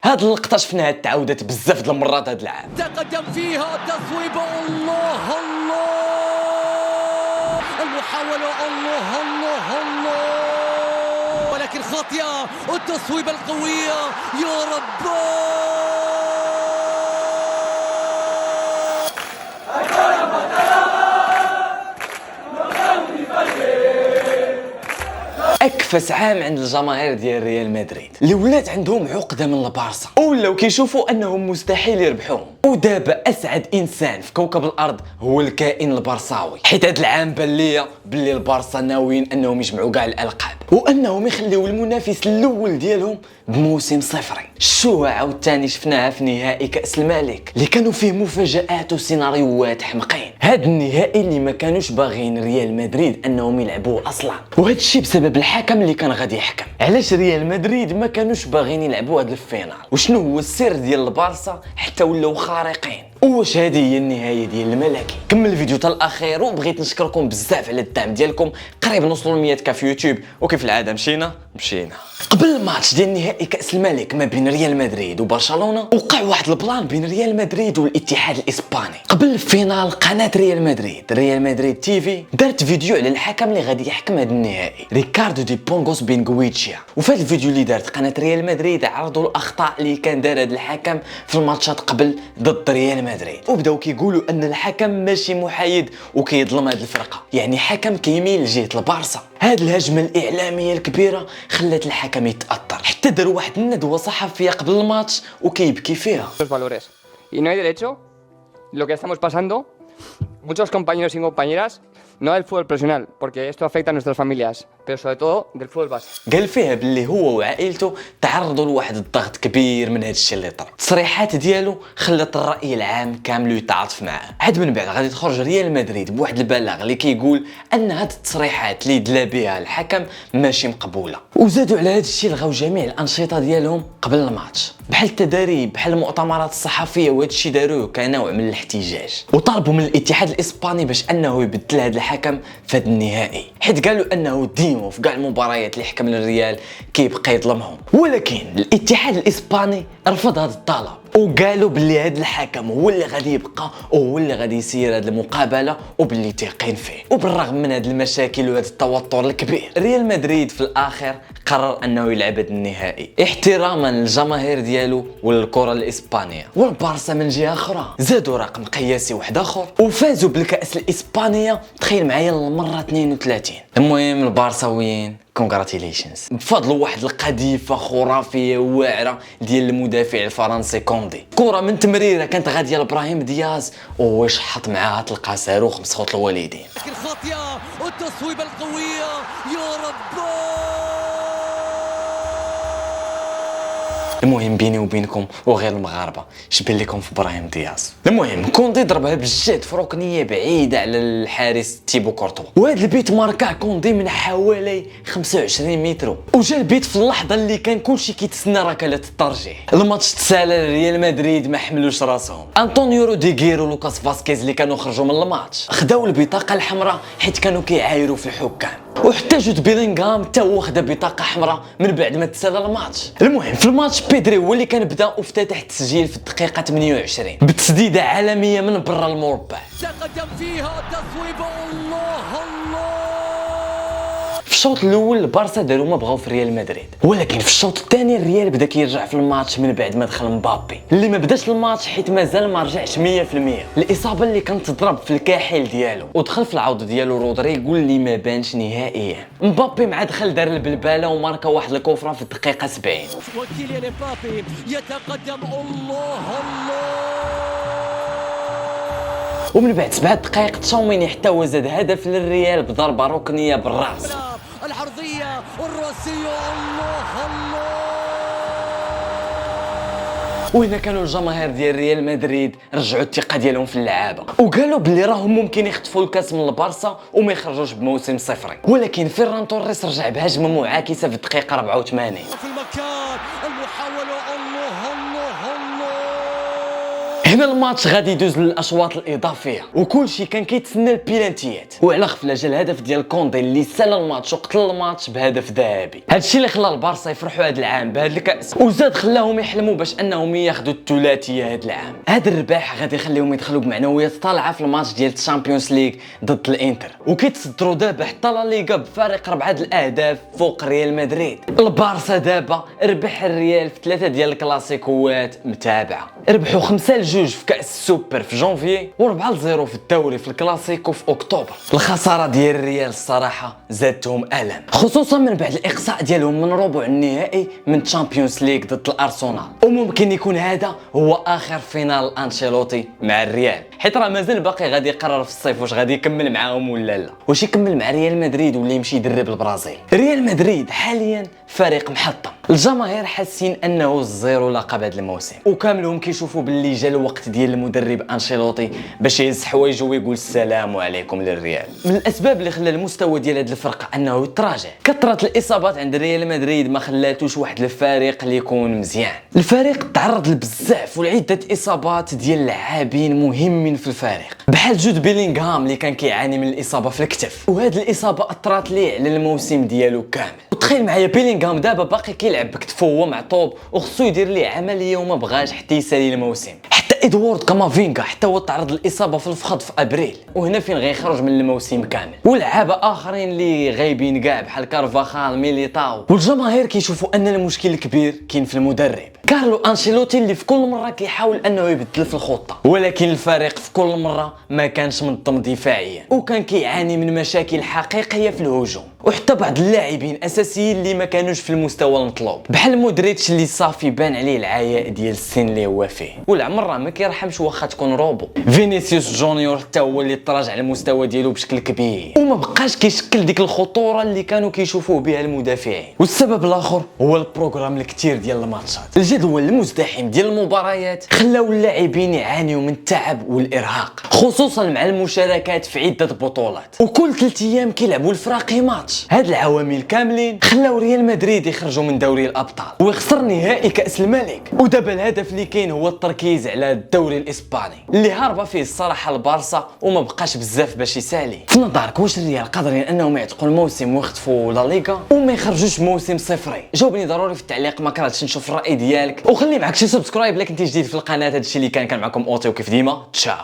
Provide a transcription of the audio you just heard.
هاد اللقطه شفناها تعاودت بزاف د المرات هاد العام. تقدم فيها تصويبه، الله الله المحاولة، الله الله الله، ولكن خاطئة. التصويبة القوية يا رب. اكفس عام عند الجماهير ديال ريال مدريد اللي ولات عندهم عقده من البارسا ولاو كيشوفوا انهم مستحيل يربحوهم. ودابا اسعد انسان في كوكب الارض هو الكائن البارساوي، حيت هذا العام بان ليا باللي البارسا ناويين انهم يجمعوا كاع الالقاب وانهم يخليو المنافس الاول ديالهم بموسم صفري. الشوعه عاوتاني شفناها في نهائي كاس الملك اللي كانوا فيه مفاجات وسيناريوهات حمقين. هذا النهائي اللي ما كانوش باغيين ريال مدريد انهم يلعبوه اصلا، وهذا الشيء بسبب الحكم اللي كان غادي يحكم. علاش ريال مدريد ما كانوش باغيين يلعبوا هذا الفينال؟ وشنو هو السر ديال البارسا حتى ولاو خارقين؟ واش هذه هي النهايه ديال الملكي؟ كمل الفيديو حتى الاخير، وبغيت نشكركم بزاف على الدعم ديالكم. قريب نوصلوا ل 100 كا في يوتيوب، وكيف العاده مشينا. قبل الماتش ديال نهائي كاس الملك ما بين ريال مدريد وبرشلونه وقع واحد البلان بين ريال مدريد والاتحاد الاسباني. قبل الفينال قناه ريال مدريد تي في دارت فيديو على الحكم اللي غادي يحكم هذا النهائي، ريكاردو دي بونغوس بينغويتشيا. وفي هذا الفيديو اللي دارت قناه ريال مدريد عرضوا الاخطاء اللي كان دار هذا الحكم في الماتشات قبل ضد ريال مدريد، وبداو كيقولوا ان الحكم ماشي محايد وكيظلم هذه الفرقه، يعني حكم كيميل لجهه البارسا. هذه الهجمه الاعلاميه الكبيره خلت الحكم يتاثر، حتى دار واحد الندوه صحفيه قبل الماتش وكيبكي فيها. Los valores. Y no hay derecho, lo que estamos pasando, muchos compañeros y compañeras, no del fútbol profesional, porque esto afecta a nuestras familias, pero sobre todo del fútbol base. قال فيها باللي هو وعائلته تعرضوا لواحد الضغط كبير من هذا الشيء اللي طرا. التصريحات ديالو خلت الراي العام كامل يتعاطف معاه. عاد من بعد غادي تخرج ريال مدريد بواحد البلاغ اللي كيقول ان هاد التصريحات اللي دلا بها الحكم ماشي مقبوله، وزادوا على هذا الشيء لغاو جميع الانشطه ديالهم قبل الماتش، بحال التدريب بحال المؤتمرات الصحفيه، وهذا الشيء داروه كنوع من الاحتجاج. وطالبوا من الاتحاد الاسباني باش انه يبدل هذا الحكم في هذا النهائي، حيت قالوا انه ديما في كاع المباريات اللي حكم للريال كيبقى يظلمهم. ولكن الاتحاد الاسباني رفض هذا الطلب وقالوا باللي هذا الحكم هو اللي غادي يبقى وهو اللي غادي يسير هذه المقابله وباللي تيقين فيه. وبالرغم من هذه المشاكل وهذا التوتر الكبير، ريال مدريد في الاخر قرر انه يلعب هذا النهائي احتراما للجماهير ديالو وللكره الاسبانيه. والبارسا من جهه اخرى زادوا رقم قياسي واحد اخر وفازوا بالكاس الاسبانيه، تخيل معايا المره 32. المهم البارساويين كونغراتيليشنز بفضل واحد القذيفه خرافيه واعره ديال المدافع الفرنسي كوندي. كره من تمريره كانت غاديه لابراهيم دياز وواش حط معاها تلقى صاروخ مسخوط الوالدين. لكن خاطئة. التصويبة القوية يا رب. المهم بيني وبينكم وغير المغاربه شبان لكم في ابراهيم دياز. المهم كوندي ضربها بالجد في ركنيه بعيده على الحارس تيبو كورتوا، وهذا البيت ماركاه كوندي من حوالي 25 متر، وجا البيت في اللحظه اللي كان كلشي كيتسنى ركله الترجيح. الماتش تسالى ريال مدريد ما حملوش راسهم. انطونيو روديغير ولوكاس فاسكيز اللي كانوا خرجوا من الماتش خداو البطاقه الحمراء حيت كانوا كيعايروا في الحكام، وحتى جود بيلينغهام تا هو خدا بطاقه حمراء من بعد ما تسالى الماتش. المهم في الماتش بيدري هو اللي كان بدا وافتتح التسجيل في الدقيقه 28 بتسديده عالميه من برا المربع. تقدم فيها تصويبه، الله الله. في الشوط الاول البارسا داروا ما بغاو في ريال مدريد، ولكن في الشوط الثاني الريال بدا كيرجع في الماتش من بعد ما دخل مبابي اللي ما بداش الماتش حيت مازال ما رجعش 100%. الاصابه اللي كانت تضرب في الكاحل ديالو، ودخل في العوض ديالو رودريغو اللي ما بانش نهائيا. مبابي مع دخل دار البلباله وماركا واحد الكوفره في الدقيقه 70. وكيليان امبابي يتقدم، الله الله. ومن بعد 7 دقائق تشاوميني حتى هو زاد هدف للريال بضربه ركنيه بالراس. العرضيه والراسيه، الله الله. وهنا كانوا الجماهير ديال ريال مدريد رجعوا الثقه ديالهم في اللعابه وقالوا بلي راهم ممكن يخطفوا الكاس من البارسا وما يخرجوش بموسم صفري. ولكن فيران توريس رجع بهجمه معاكسه في الدقيقه 84. في المكان المحاوله، الله الله الله. هنا الماتش غادي يدوز للاشواط الاضافيه وكلشي كان كيتسنى البيلانتيات، وعلى غفله جا الهدف ديال كوندي اللي سال الماتش وقتل الماتش بهدف ذهبي. هادشي اللي خلى البارسا يفرحوا هاد العام بهاد الكاس، وزاد خلاهم يحلموا باش انهم ياخذوا الثلاثيه هاد العام. هاد الرباح غادي يخليهم يدخلوا بمعنويات طالعه في الماتش ديال الشامبيونز ليغ ضد الانتر، وكيتصدروا دابا حتى لا ليغا بفارق 4 الاهداف فوق ريال مدريد. البارسا دابا ربح الريال في 3 ديال الكلاسيكوات متابعه، ربحوا 5-2 في كاس السوبر في جونفي و4-0 في الدوري في الكلاسيكو في اكتوبر. الخساره ديال الريال الصراحه زادتهم الم، خصوصا من بعد الاقصاء ديالهم من ربع النهائي من تشامبيونز ليغ ضد الارسنال. وممكن يكون هذا هو اخر فينال انشيلوتي مع الريال، حيت راه مازال باقي غادي يقرر في الصيف واش غادي يكمل معاهم ولا لا، واش يكمل مع ريال مدريد ولا يمشي يدرب البرازيل. ريال مدريد حاليا فريق محطم، الجماهير حاسين انه الزيرو لقب هذا الموسم، وكاملهم كيشوفوا باللي جا الوقت ديال المدرب انشيلوتي باش يهز حوايجه ويقول السلام عليكم للريال. من الاسباب اللي خلى المستوى ديال هذه الفرقه انه يتراجع، كثره الاصابات عند ريال مدريد ما خلاتوش واحد الفريق اللي يكون مزيان. الفريق تعرض لبزاف ولعده اصابات ديال لاعبين مهمين في الفريق، بحال جود بيلينغهام اللي كان كيعاني من الاصابه في الكتف، وهذه الاصابه اثرت ليه على الموسم ديالو كامل. وتخيل معايا بيلينغهام دابا باقي كيلعب بكتفو وهو معطوب وخصو يدير ليه عمليه وما بغاش حتى يسالي الموسم. حتى ادوارد كامافينغا حتى هو تعرض للاصابه في الفخذ في ابريل، وهنا فين غيخرج من الموسم كامل. ولعابه اخرين اللي غايبين كاع بحال كارفاخال ميليتاو. والجماهير كيشوفوا ان المشكل الكبير كاين في المدرب كارلو انشيلوتي اللي في كل مره كيحاول انه يبدل في الخطه، ولكن الفريق في كل مره ما كانش منظم دفاعيا وكان كيعاني من مشاكل حقيقيه في الهجوم، وحتى بعض اللاعبين اساسيين اللي ما كانوش في المستوى المطلوب بحال مودريتش اللي صافي بان عليه العياء ديال السن اللي هو فيه، والعمر راه ما كيرحمش واخا تكون روبو. فينيسيوس جونيور حتى هو اللي تراجع المستوى ديالو بشكل كبير وما بقاش كيشكل ديك الخطوره اللي كانوا كيشوفوه بها المدافعين. والسبب الاخر هو البروغرام الكثير ديال الماتشات، الجدول المزدحم ديال المباريات خلاو اللاعبين يعانيوا من التعب والارهاق، خصوصا مع المشاركات في عده بطولات، وكل 3 ايام كيلعبوا الفراقي ماتش. هاد العوامل كاملين خلاو ريال مدريد يخرجوا من دوري الابطال ويخسر نهائي كاس الملك، ودابا الهدف اللي كاين هو التركيز على الدوري الاسباني اللي هاربه فيه الصراحه البارسا وما بقاش بزاف باش يسالي. في نظرك واش الريال قادرين انهم يعتقوا الموسم ويخطفوا لا ليغا وما يخرجوش موسم صفري؟ جاوبني ضروري في التعليق، ما كرهتش نشوف الراي ديالك، وخلي معك شي سبسكرايب الا كنتي جديد في القناه. هادشي اللي كان معكم اوتي، وكيف ديما تشاو.